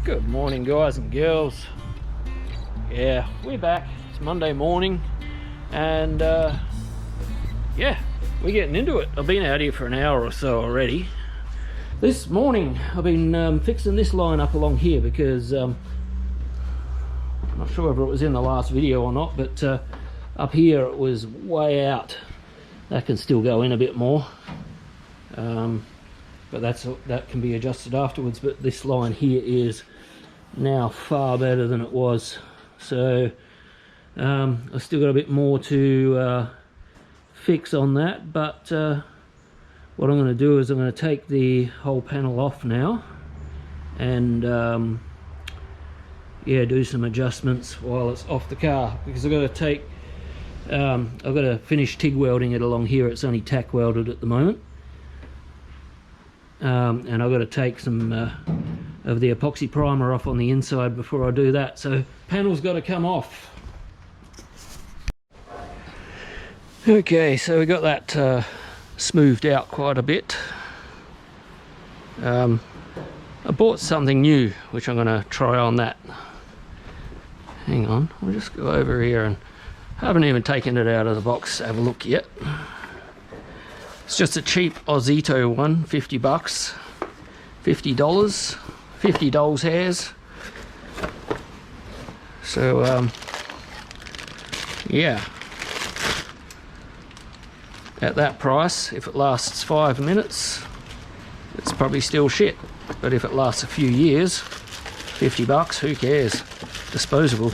Good morning, guys and girls. Yeah, we're back. It's Monday morning, and yeah, we're getting into it. I've been out here for an hour or so already. This morning I've been fixing this line up along here because I'm not sure whether it was in the last video or not, but up here it was way out. That can still go in a bit more, but that can be adjusted afterwards. But this line here is now far better than it was, so I've still got a bit more to fix on that, but what I'm going to do is I'm going to take the whole panel off now and yeah, do some adjustments while it's off the car, because I've got to finish TIG welding it along here. It's only tack welded at the moment, and I've got to take some of the epoxy primer off on the inside before I do that, so panel's got to come off. Okay, so we got that smoothed out quite a bit. I bought something new which I'm going to try on that. Hang on, we'll just go over here, and I haven't even taken it out of the box to have a look yet. It's just a cheap Ozito one, 50 bucks, $50, 50 doll's hairs. So yeah, at that price, if it lasts 5 minutes, it's probably still shit. But if it lasts a few years, 50 bucks, who cares? Disposable.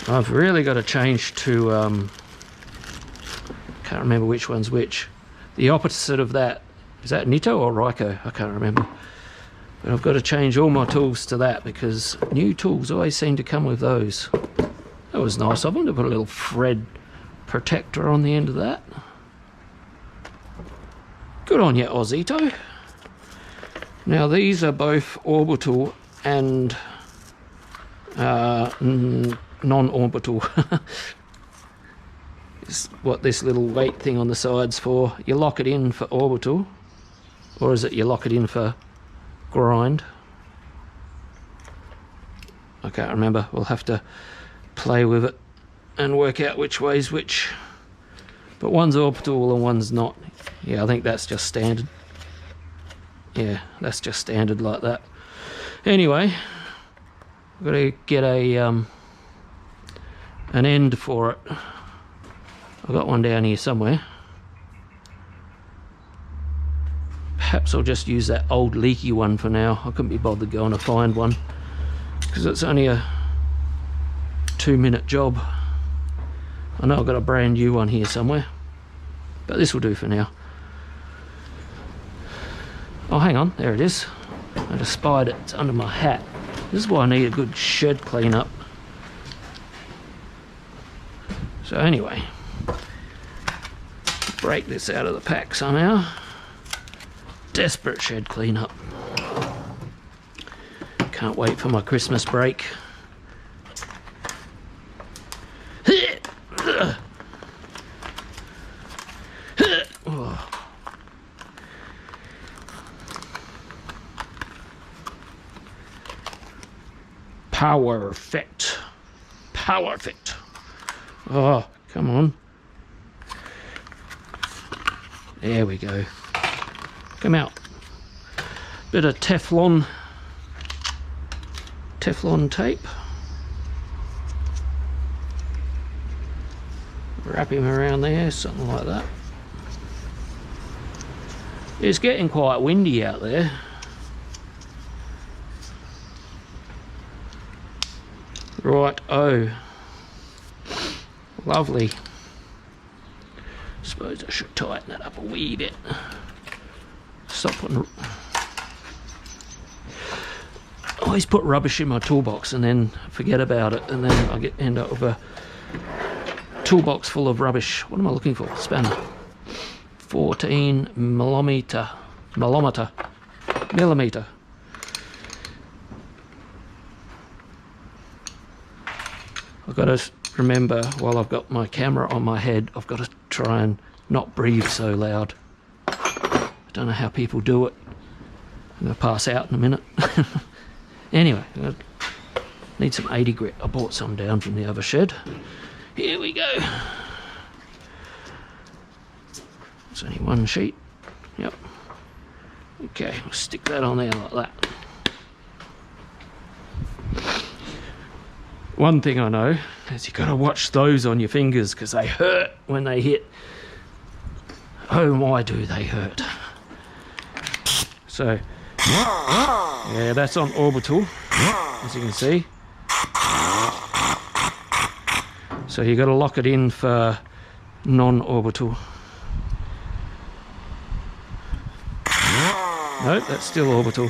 I've really got to change to can't remember which one's which. The opposite of that, is that Nitto or Ryko? I can't remember. But I've got to change all my tools to that, because new tools always seem to come with those. That was nice of them to put a little thread protector on the end of that. Good on you, Ozito. Now these are both orbital and non-orbital. Is what this little weight thing on the side's for. You lock it in for orbital, or is it you lock it in for grind? I can't remember. We'll have to play with it and work out which way's which. But one's orbital and one's not. Yeah, I think that's just standard. Yeah, that's just standard like that. Anyway, I've got to get an end for it. I've got one down here somewhere. Perhaps I'll just use that old leaky one for now. I couldn't be bothered going to find one, because it's only a 2-minute job. I know I've got a brand new one here somewhere, but this will do for now. Oh, hang on, there it is. I just spied it. It's under my hat. This is why I need a good shed clean up. So anyway, break this out of the pack somehow. Desperate shed clean up. Can't wait for my Christmas break. Power fit. Power fit. Oh, come on. There we go. Come out. Bit of Teflon tape. Wrap him around there, something like that. It's getting quite windy out there. Right, oh, lovely. Suppose I should tighten that up a wee bit. Stop putting... I always put rubbish in my toolbox and then forget about it, and then I end up with a toolbox full of rubbish. What am I looking for? Spanner. 14 millimeter. I've got to remember, while I've got my camera on my head, I've got to try and not breathe so loud. Don't know how people do it. I'm going to pass out in a minute. Anyway, I need some 80 grit. I bought some down from the other shed. Here we go. It's only one sheet. Yep. Okay, we'll stick that on there like that. One thing I know is you got to watch those on your fingers because they hurt when they hit. Oh my, do they hurt. So, yeah, that's on orbital, as you can see. So you got to lock it in for non-orbital. Nope, that's still orbital.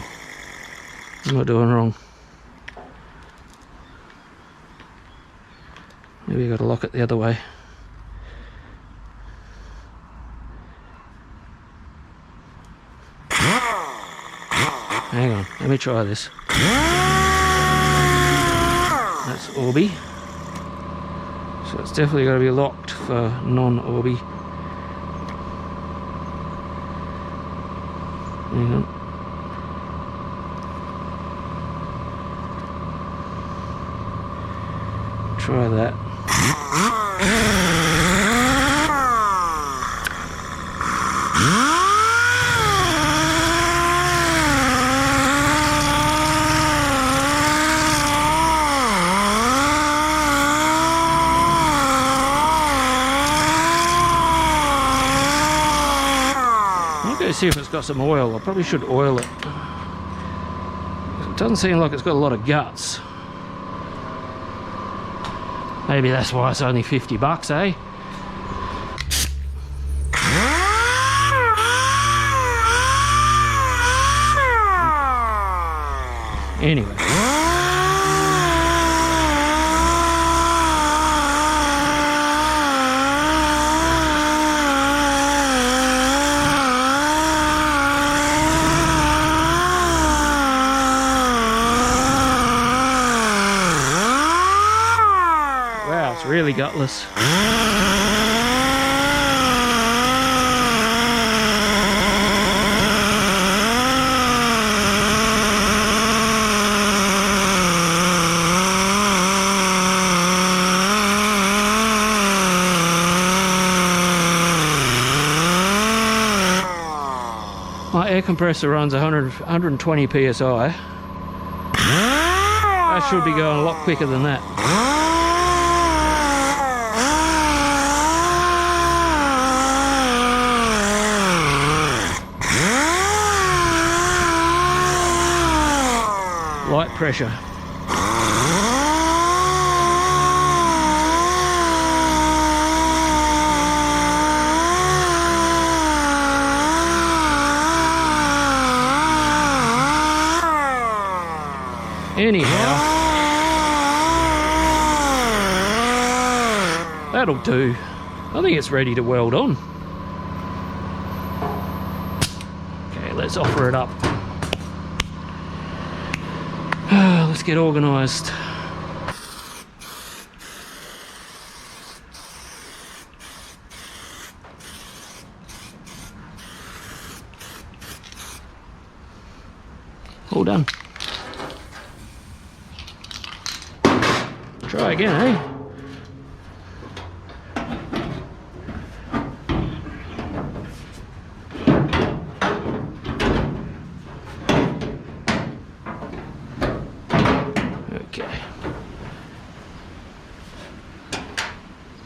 I'm not doing wrong. Maybe you got to lock it the other way. Hang on, let me try this. That's Orbi. So it's definitely got to be locked for non-Orbi. Hang on. Try that. See if it's got some oil. I probably should oil it. It doesn't seem like it's got a lot of guts. Maybe that's why it's only 50 bucks, eh? Anyway. Really gutless. My air compressor runs 120 psi. That should be going a lot quicker than that. Light pressure. Anyhow, that'll do. I think it's ready to weld on. Okay, let's offer it up. Let's get organised. All done. Try again, eh?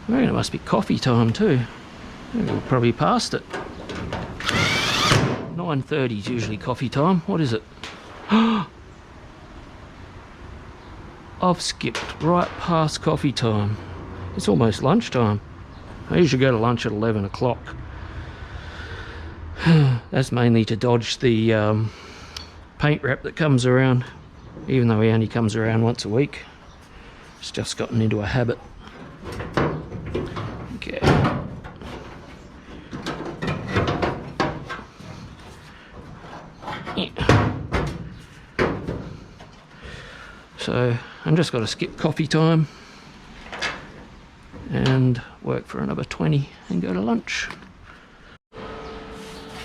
I reckon it must be coffee time too. We're probably past it. 9:30 is usually coffee time. What is it? I've skipped right past coffee time. It's almost lunchtime. I usually go to lunch at 11 o'clock. That's mainly to dodge the paint wrap that comes around, even though he only comes around once a week. It's just gotten into a habit. Okay. Yeah. So I'm just got to skip coffee time and work for another 20 and go to lunch.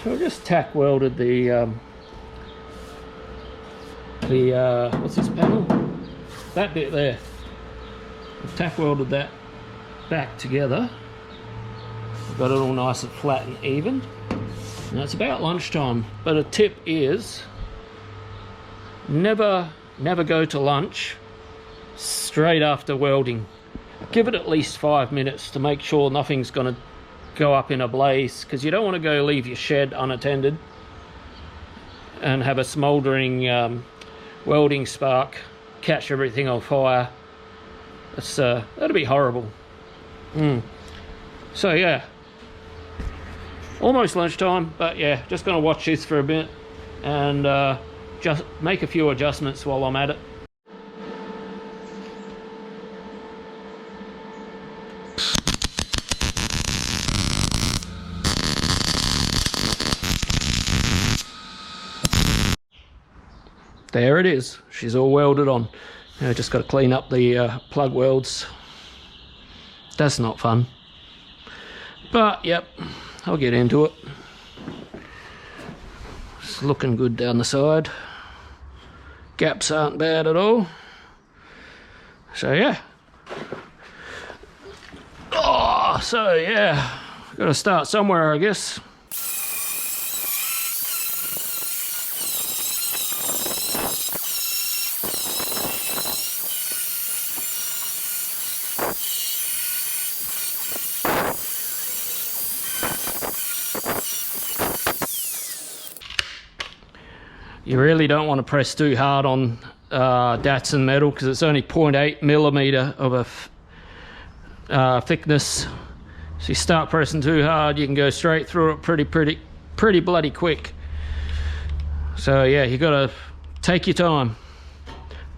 So I just tack welded the what's this panel? That bit there. I've tack welded that back together. I've got it all nice and flat and even. Now it's about lunchtime, but a tip is never go to lunch straight after welding. Give it at least 5 minutes to make sure nothing's going to go up in a blaze, because you don't want to go leave your shed unattended and have a smouldering welding spark catch everything on fire. It's that'd be horrible. So yeah, almost lunchtime, but yeah, just gonna watch this for a bit and just make a few adjustments while I'm at it. There it is, she's all welded on. Now just got to clean up the plug welds. That's not fun, but yep, I'll get into it. It's looking good down the side. Gaps aren't bad at all. So yeah. Oh, so yeah, got to start somewhere, I guess. You really don't want to press too hard on Datsun metal, because it's only 0.8 millimeter of a thickness. So you start pressing too hard, you can go straight through it pretty bloody quick. So yeah, you got to take your time.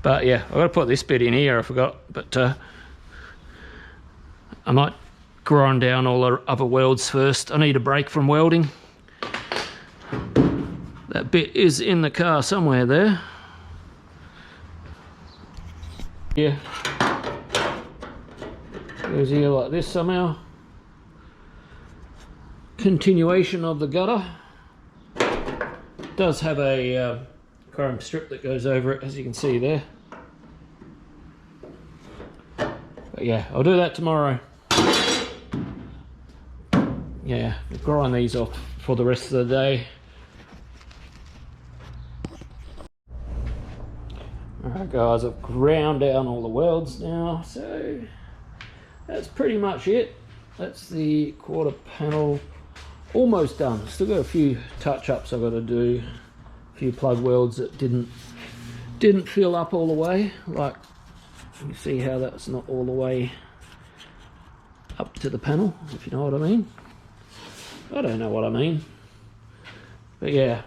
But yeah, I've got to put this bit in here, I forgot. But I might grind down all the other welds first. I need a break from welding. That bit is in the car somewhere there. Yeah. Goes here like this somehow. Continuation of the gutter. Does have a chrome strip that goes over it, as you can see there. But yeah, I'll do that tomorrow. Yeah, I'll grind these off for the rest of the day. Alright guys, I've ground down all the welds now, so that's pretty much it. That's the quarter panel almost done. Still got a few touch-ups I've got to do, a few plug welds that didn't fill up all the way. Like, you see how that's not all the way up to the panel, if you know what I mean. I don't know what I mean, but yeah,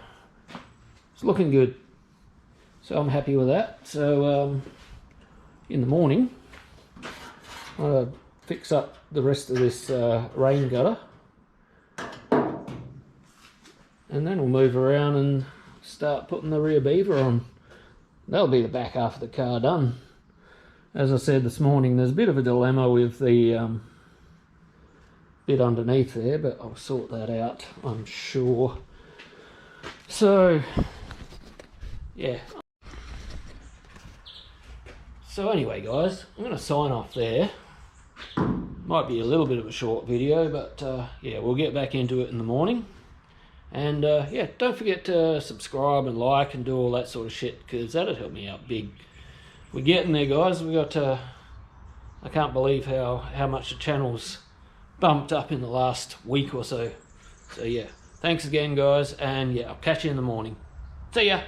it's looking good. So I'm happy with that. So in the morning, I'll fix up the rest of this rain gutter, and then we'll move around and start putting the rear beaver on. That'll be the back half of the car done. As I said this morning, there's a bit of a dilemma with the bit underneath there, but I'll sort that out, I'm sure. So yeah. So anyway guys, I'm going to sign off there. Might be a little bit of a short video, but yeah, we'll get back into it in the morning. And yeah, don't forget to subscribe and like and do all that sort of shit, because that'd help me out big. We're getting there guys. We got I can't believe how much the channel's bumped up in the last week or so. So yeah, thanks again guys, and yeah, I'll catch you in the morning. See ya.